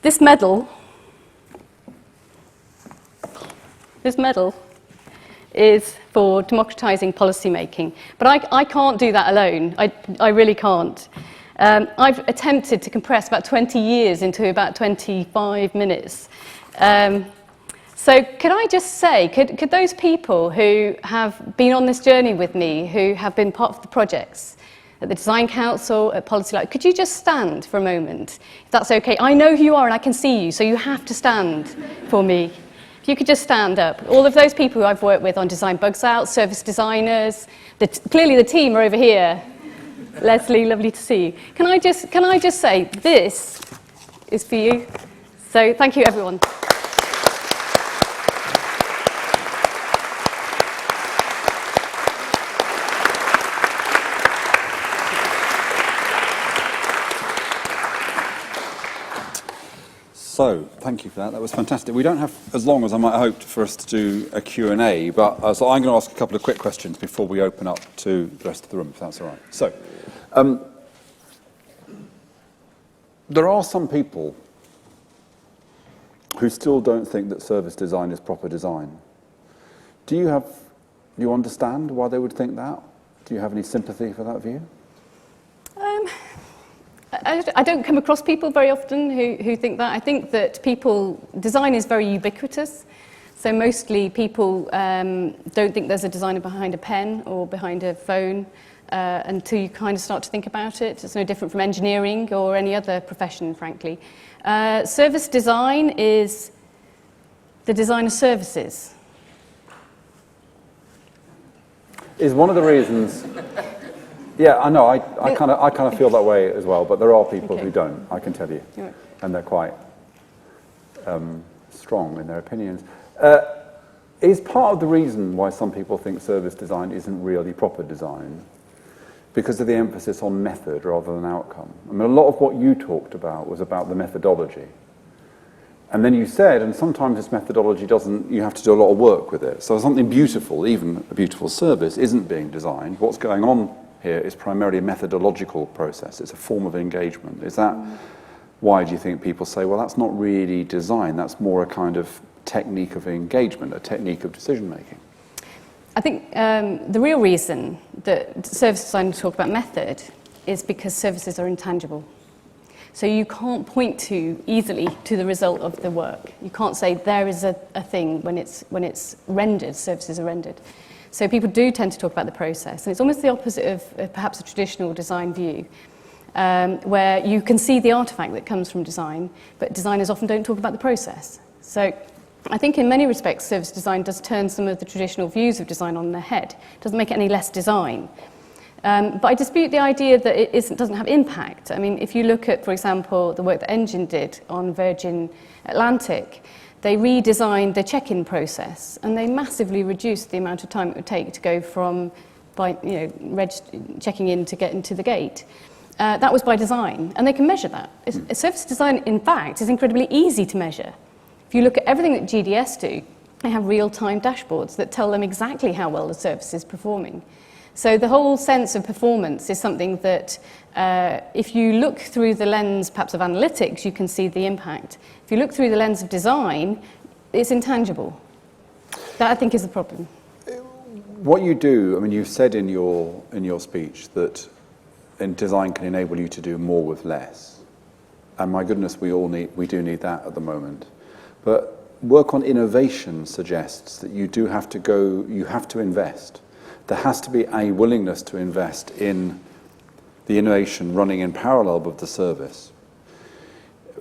This medal is for democratising policy making, but I can't do that alone. I really can't. I've attempted to compress about 20 years into about 25 minutes. So could I just say, could those people who have been on this journey with me, who have been part of the projects at the Design Council, at Policy Light, could you just stand for a moment, if that's okay? I know who you are and I can see you, so you have to stand for me. If you could just stand up. All of those people who I've worked with on Design Bugs Out, service designers, clearly the team are over here. Leslie, lovely to see you. Can I just say, this is for you. So thank you, everyone. So, thank you for that. That was fantastic. We don't have as long as I might have hoped for us to do a Q&A, but so I'm going to ask a couple of quick questions before we open up to the rest of the room, if that's all right. So, there are some people who still don't think that service design is proper design. Do you understand why they would think that? Do you have any sympathy for that view? I don't come across people very often who think that. I think that design is very ubiquitous. So mostly people don't think there's a designer behind a pen or behind a phone until you kind of start to think about it. It's no different from engineering or any other profession, frankly. Service design is the design of services. Is one of the reasons... Yeah, I know. I kind of feel that way as well. But there are people who don't. I can tell you, and they're quite strong in their opinions. Is part of the reason why some people think service design isn't really proper design because of the emphasis on method rather than outcome? I mean, a lot of what you talked about was about the methodology, and then you said, and sometimes this methodology doesn't. You have to do a lot of work with it. So something beautiful, even a beautiful service, isn't being designed. What's going on here is primarily a methodological process. It's a form of engagement. Is that why do you think people say, well, that's not really design, that's more a kind of technique of engagement, a technique of decision making? I think the real reason that service designers talk about method is because services are intangible. So you can't point easily to the result of the work. You can't say there is a thing when it's rendered, services are rendered. So people do tend to talk about the process, and it's almost the opposite of perhaps a traditional design view, where you can see the artifact that comes from design, but designers often don't talk about the process. So I think in many respects, service design does turn some of the traditional views of design on their head. It doesn't make it any less design. But I dispute the idea that it doesn't have impact. I mean, if you look at, for example, the work that Engine did on Virgin Atlantic, they redesigned the check-in process, and they massively reduced the amount of time it would take to go from checking in to get into the gate. That was by design, and they can measure that. Service design, in fact, is incredibly easy to measure. If you look at everything that GDS do, they have real-time dashboards that tell them exactly how well the service is performing. So the whole sense of performance is something that if you look through the lens, perhaps of analytics, you can see the impact. If you look through the lens of design, it's intangible. That, I think, is the problem. What you do, I mean, you said in your speech that design can enable you to do more with less. And my goodness, we do need that at the moment. But work on innovation suggests that you have to invest. There has to be a willingness to invest in the innovation running in parallel with the service.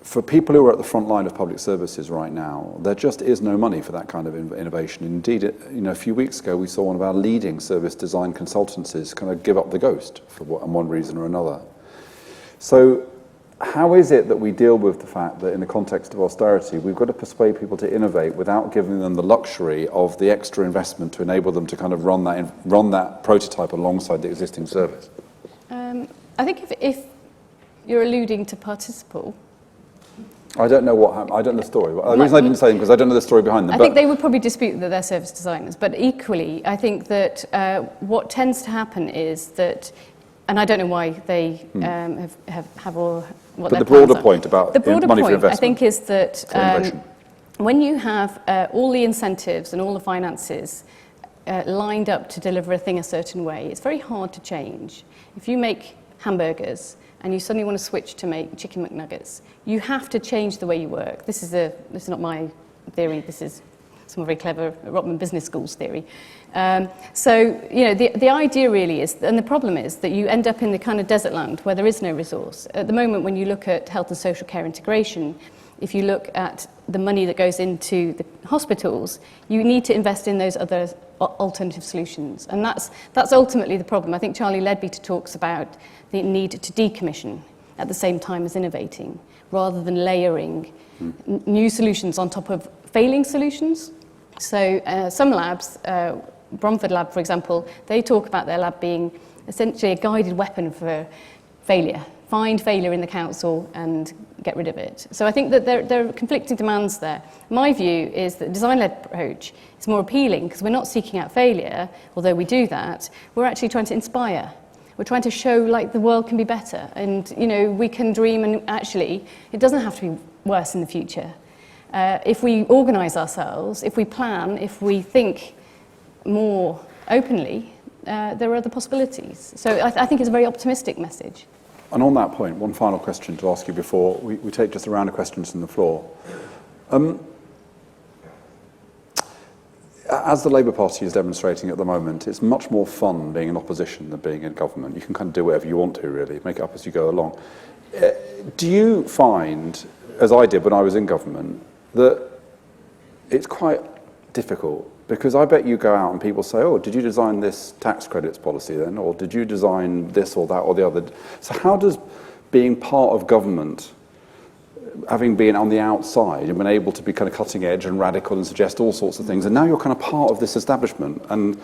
For people who are at the front line of public services right now, there just is no money for that kind of innovation. Indeed, a few weeks ago, we saw one of our leading service design consultancies kind of give up the ghost for one reason or another. So how is it that we deal with the fact that in the context of austerity, we've got to persuade people to innovate without giving them the luxury of the extra investment to enable them to kind of run that prototype alongside the existing service? I think if you're alluding to participle, I don't know what happened. I don't know the story. The reason I didn't say them because I don't know the story behind them. I think they would probably dispute that they're service designers. But equally, I think that what tends to happen is that, and I don't know why they have all what but their the broader plans are. point about the broader money for point, investment. I think, is that when you have all the incentives and all the finances lined up to deliver a thing a certain way, it's very hard to change. If you make hamburgers and you suddenly want to switch to make chicken McNuggets, you have to change the way you work. This is not my theory. This is some very clever Rotman Business School's theory. So, the idea really is, and the problem is, that you end up in the kind of desert land where there is no resource. At the moment, when you look at health and social care integration, if you look at the money that goes into the hospitals, you need to invest in those other alternative solutions. And that's ultimately the problem. I think Charlie Leadbeater talks about the need to decommission at the same time as innovating, rather than layering new solutions on top of failing solutions. So some labs, Bromford Lab, for example, they talk about their lab being essentially a guided weapon for failure. Find failure in the council and get rid of it. So I think that there are conflicting demands there. My view is that the design-led approach is more appealing because we're not seeking out failure, although we do that. We're actually trying to inspire. We're trying to show like the world can be better, and we can dream, and actually it doesn't have to be worse in the future. If we organise ourselves, if we plan, if we think more openly, there are other possibilities. So I think it's a very optimistic message. And on that point, one final question to ask you before we take just a round of questions from the floor. As the Labour Party is demonstrating at the moment, it's much more fun being in opposition than being in government. You can kind of do whatever you want to, really, make it up as you go along. Do you find, as I did when I was in government, that it's quite difficult? Because I bet you go out and people say, oh, did you design this tax credits policy then? Or did you design this or that or the other? So how does being part of government, having been on the outside and been able to be kind of cutting edge and radical and suggest all sorts of things, and now you're kind of part of this establishment, and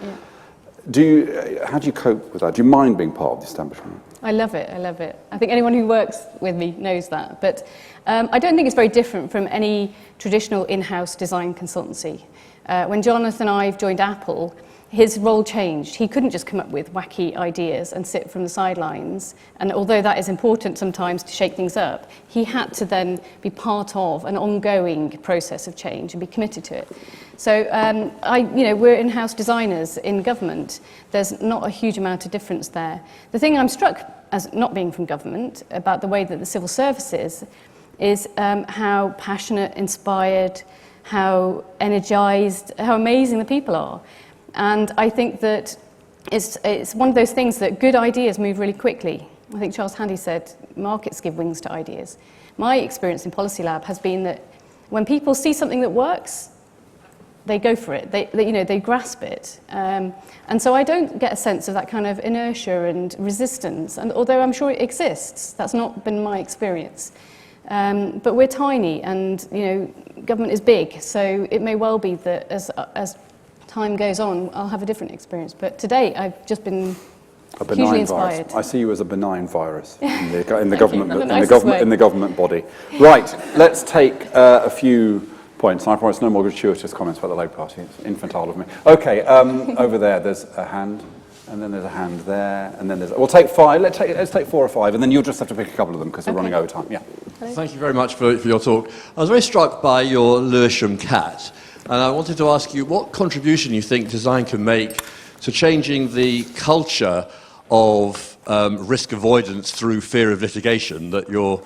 how do you cope with that? Do you mind being part of the establishment? I love it. I think anyone who works with me knows that. But I don't think it's very different from any traditional in-house design consultancy. When Jonathan Ive joined Apple, his role changed. He couldn't just come up with wacky ideas and sit from the sidelines. And although that is important sometimes to shake things up, he had to then be part of an ongoing process of change and be committed to it. So, we're in-house designers in government. There's not a huge amount of difference there. The thing I'm struck, as not being from government, about the way that the civil service is how passionate, inspired, how energised, how amazing the people are. And I think that it's one of those things that good ideas move really quickly. I think Charles Handy said, markets give wings to ideas. My experience in Policy Lab has been that when people see something that works, they go for it. They grasp it. And so I don't get a sense of that kind of inertia and resistance. And although I'm sure it exists, that's not been my experience. But we're tiny, and government is big. So it may well be that as time goes on, I'll have a different experience. But today, I've just been hugely inspired. Virus. I see you as a benign virus in the government body. Right, let's take a few points. I promise no more gratuitous comments about the Labour Party. It's infantile of me. Okay, over there, there's a hand, and then there's a hand there, and then we'll take 5. Let's take 4 or 5, and then you'll just have to pick a couple of them because we're running over time. Yeah. Thank you very much for your talk. I was very struck by your Lewisham cat. And I wanted to ask you what contribution you think design can make to changing the culture of risk avoidance through fear of litigation that your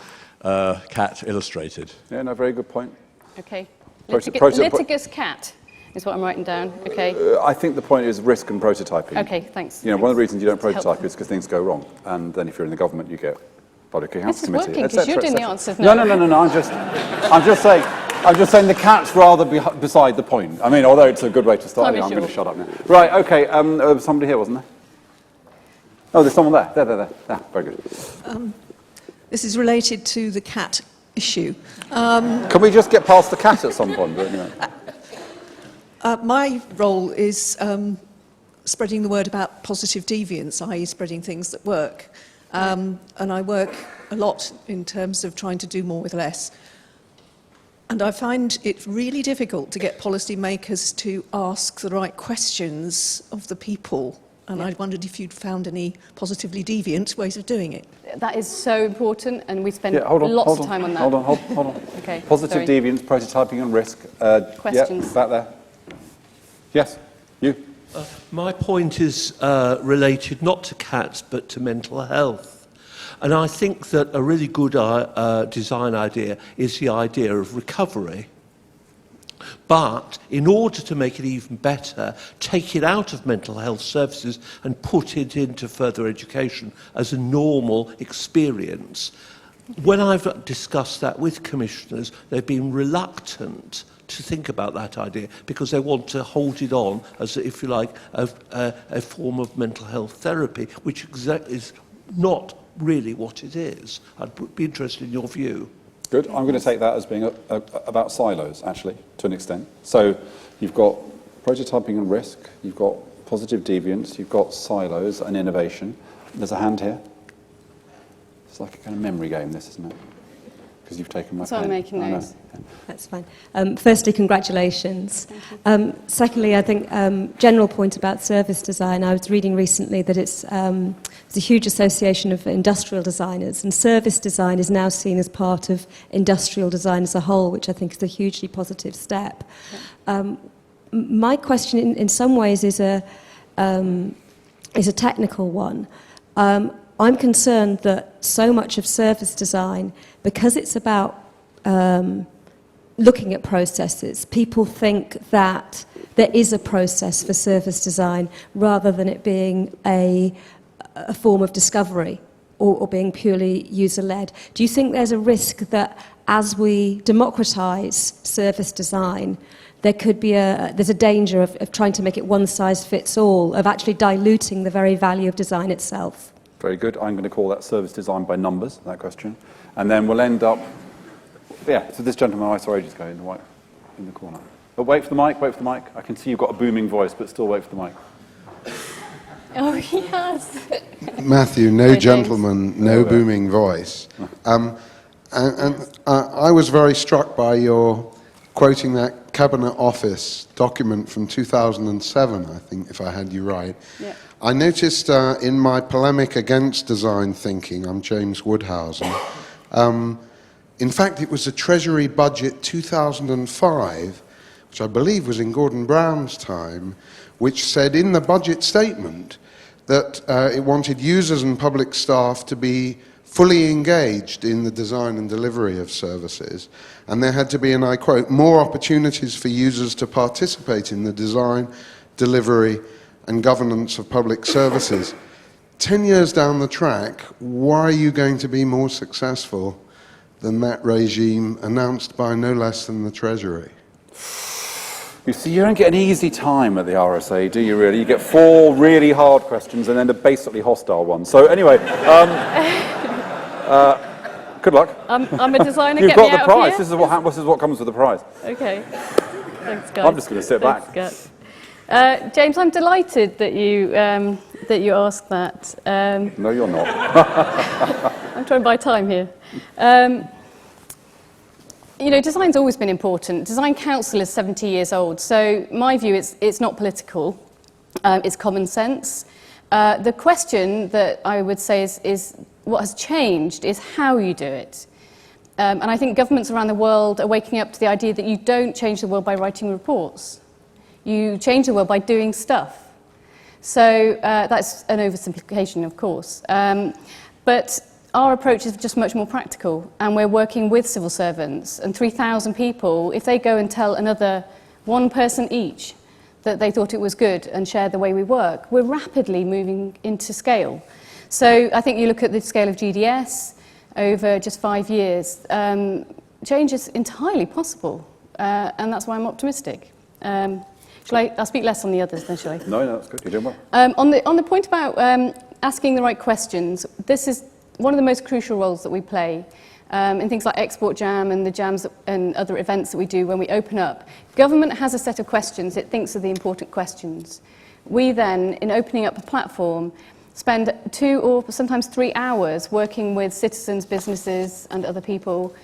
cat illustrated. Yeah, no, very good point. Okay. Litigious cat is what I'm writing down. Okay. I think the point is risk and prototyping. Okay, thanks. One of the reasons you don't prototype is because things go wrong. And then if you're in the government, you get public accounts committee. This is working because you're doing the answers now. No. I'm just saying the cat's rather beside the point. I mean, although it's a good way to start, I'm going to shut up now. Right, okay, there was somebody here, wasn't there? Oh, there's someone there. There. Yeah, very good. This is related to the cat issue. Can we just get past the cat at some point? But anyway. My role is spreading the word about positive deviance, i.e. spreading things that work. And I work a lot in terms of trying to do more with less. And I find it really difficult to get policymakers to ask the right questions of the people. And I wondered if you'd found any positively deviant ways of doing it. That is so important, and we spend lots of time on that. Hold on. Okay, positive deviance, prototyping and risk. Questions? Yeah, back there. Yes, you. My point is related not to cats, but to mental health. And I think that a really good design idea is the idea of recovery. But in order to make it even better, take it out of mental health services and put it into further education as a normal experience. When I've discussed that with commissioners, they've been reluctant to think about that idea because they want to hold it on as, if you like, a form of mental health therapy, which is not really what it is. I'd be interested in your view. Good. I'm going to take that as being about silos, actually, to an extent. So you've got prototyping and risk, you've got positive deviance, you've got silos and innovation. There's a hand here. It's like a kind of memory game, this, isn't it? Because you've taken my pen. So I'm making notes. That's fine. Firstly, congratulations. Secondly, I think general point about service design. I was reading recently that it's a huge association of industrial designers, and service design is now seen as part of industrial design as a whole, which I think is a hugely positive step. My question, in some ways, is a technical one. I'm concerned that so much of service design, because it's about looking at processes, people think that there is a process for service design rather than it being a form of discovery or being purely user-led. Do you think there's a risk that as we democratise service design, there could be there's a danger of trying to make it one size fits all, of actually diluting the very value of design itself? Very good. I'm going to call that service design by numbers, that question. And then we'll end up, so this gentleman I saw ages ago in the white, in the corner. But wait for the mic. I can see you've got a booming voice, but still wait for the mic. Oh, yes. Matthew, no gentleman, no booming voice. And I was very struck by your quoting that Cabinet Office document from 2007, I think, if I had you right. Yeah. I noticed in my polemic against design thinking, I'm James Woodhousen, in fact it was the Treasury Budget 2005, which I believe was in Gordon Brown's time, which said in the budget statement that it wanted users and public staff to be fully engaged in the design and delivery of services, and there had to be, and I quote, more opportunities for users to participate in the design, delivery and governance of public services. 10 years down the track, why are you going to be more successful than that regime announced by no less than the Treasury? You see, you don't get an easy time at the RSA, do you really? You get 4 really hard questions and then a basically hostile one. So anyway, good luck. I'm a designer. You've Get got me the out of prize. here. This is what comes with the prize. Okay. Thanks, guys. I'm just going to sit back. Thanks, guys. James, I'm delighted that you asked that. No, you're not. I'm trying to buy time here. You know, design's always been important. Design Council is 70 years old, so my view is it's not political, it's common sense. The question that I would say is what has changed is how you do it. And I think governments around the world are waking up to the idea that you don't change the world by writing reports. You change the world by doing stuff. So that's an oversimplification, of course. But our approach is just much more practical, and we're working with civil servants. And 3,000 people, if they go and tell another one person each that they thought it was good and share the way we work, we're rapidly moving into scale. So I think you look at the scale of GDS over just 5 years, change is entirely possible, and that's why I'm optimistic. I'll speak less on the others then, shall I? No, that's good. You're doing well. On the point about asking the right questions, this is one of the most crucial roles that we play in things like Export Jam and the jams and other events that we do when we open up. Government has a set of questions it thinks are the important questions. We then, in opening up a platform, spend 2 or sometimes 3 hours working with citizens, businesses and other people,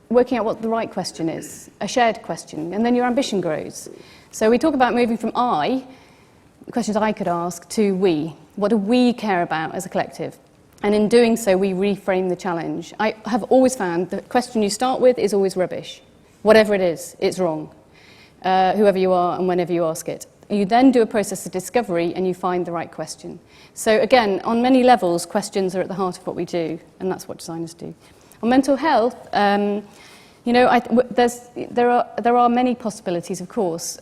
working out what the right question is, a shared question, and then your ambition grows. So we talk about moving from I, the questions I could ask, to we. What do we care about as a collective? And in doing so, we reframe the challenge. I have always found the question you start with is always rubbish. Whatever it is, it's wrong, whoever you are and whenever you ask it. You then do a process of discovery and you find the right question. So again, on many levels, questions are at the heart of what we do, and that's what designers do. On mental health, you know, there are many possibilities, of course.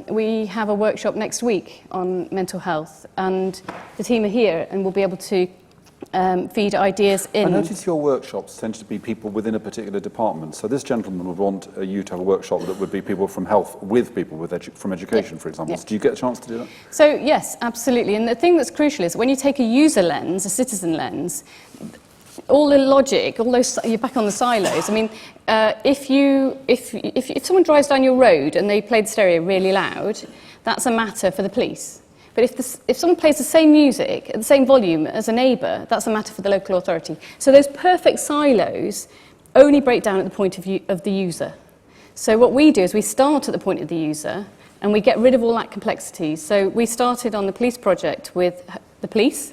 We have a workshop next week on mental health, and the team are here and will be able to feed ideas in. I notice your workshops tend to be people within a particular department. So this gentleman would want you to have a workshop that would be people from health with people with from education, for example. Yeah. Do you get a chance to do that? So yes, absolutely. And the thing that's crucial is when you take a user lens, a citizen lens, all the logic, all those, you're back on the silos. I mean, if someone drives down your road and they play the stereo really loud, that's a matter for the police. But if someone plays the same music at the same volume as a neighbour, that's a matter for the local authority. So those perfect silos only break down at the point of view of the user. So what we do is we start at the point of the user and we get rid of all that complexity. So we started on the police project with the police,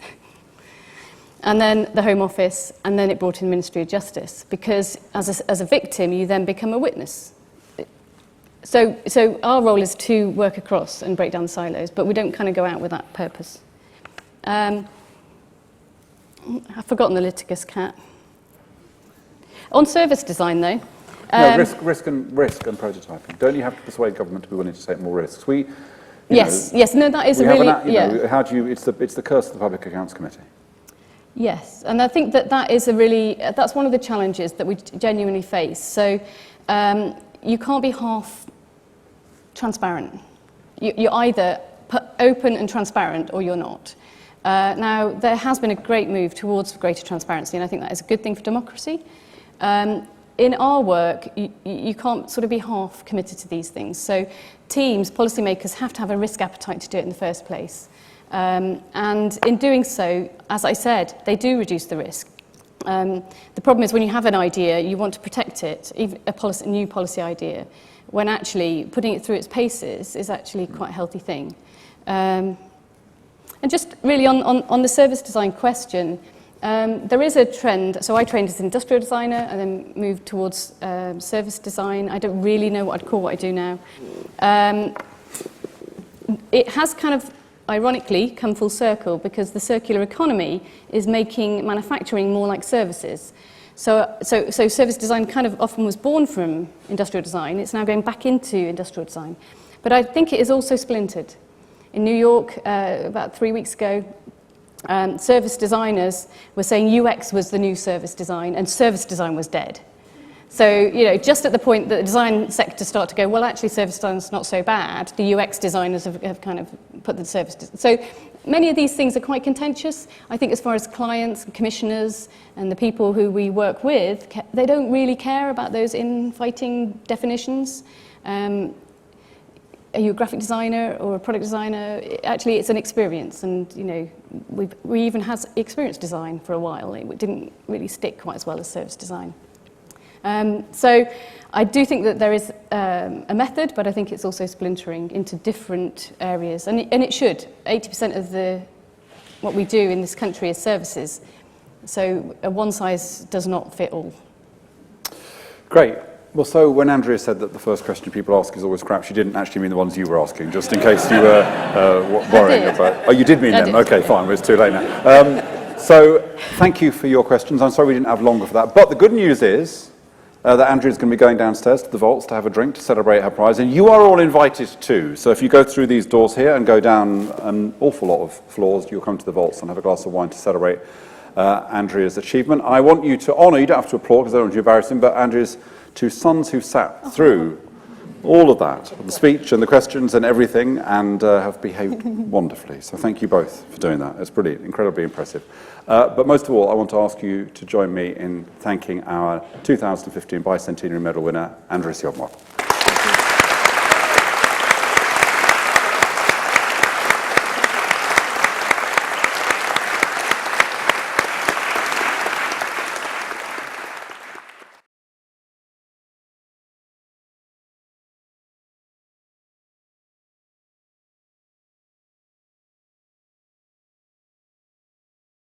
and then the Home Office, and then it brought in the Ministry of Justice, because as a victim, you then become a witness. So our role is to work across and break down the silos, but we don't kind of go out with that purpose. I've forgotten the litigious cat. On service design, though. No, risk and prototyping. Don't you have to persuade government to be willing to take more risks? Yes, no, that is a really, yeah. How do you? It's the curse of the Public Accounts Committee. Yes, and I think that is a really, that's one of the challenges that we genuinely face. So you can't be half transparent. You're either open and transparent or you're not. Now, there has been a great move towards greater transparency, and I think that is a good thing for democracy. In our work, you can't sort of be half committed to these things. So teams, policymakers have to have a risk appetite to do it in the first place. And in doing so, as I said, they do reduce the risk. The problem is when you have an idea, you want to protect it, even a new policy idea, when actually putting it through its paces is actually quite a healthy thing. And just really on the service design question, there is a trend. So I trained as an industrial designer and then moved towards service design. I don't really know what I'd call what I do now. It has kind of ironically come full circle because the circular economy is making manufacturing more like services. So service design kind of often was born from industrial design. It's now going back into industrial design. But I think it is also splintered. In New York, about 3 weeks ago, service designers were saying UX was the new service design and service design was dead. So, you know, just at the point that the design sector start to go, well, actually, service design's not so bad, the UX designers have kind of put the service... So many of these things are quite contentious. I think as far as clients and commissioners and the people who we work with, they don't really care about those infighting definitions. Are you a graphic designer or a product designer? Actually, it's an experience, and you know, we even had experience design for a while. It didn't really stick quite as well as service design. So I do think that there is a method, but I think it's also splintering into different areas, and it should. 80% of what we do in this country is services, so a one size does not fit all. Great. Well, so when Andrea said that the first question people ask is always crap, she didn't actually mean the ones you were asking, just in case you were worrying about... Oh, you did mean them? Okay, fine, well, it's too late now. So thank you for your questions. I'm sorry we didn't have longer for that. But the good news is that Andrea's going to be going downstairs to the vaults to have a drink to celebrate her prize, and you are all invited too. So if you go through these doors here and go down an awful lot of floors, you'll come to the vaults and have a glass of wine to celebrate Andrea's achievement. I want you to honour, you don't have to applaud because I don't want you to embarrass him, but Andrea's two sons who sat through all of that, the speech and the questions and everything, and have behaved wonderfully. So thank you both for doing that. It's brilliant, incredibly impressive. But most of all, I want to ask you to join me in thanking our 2015 Bicentenary Medal winner, Andrea Siodmok.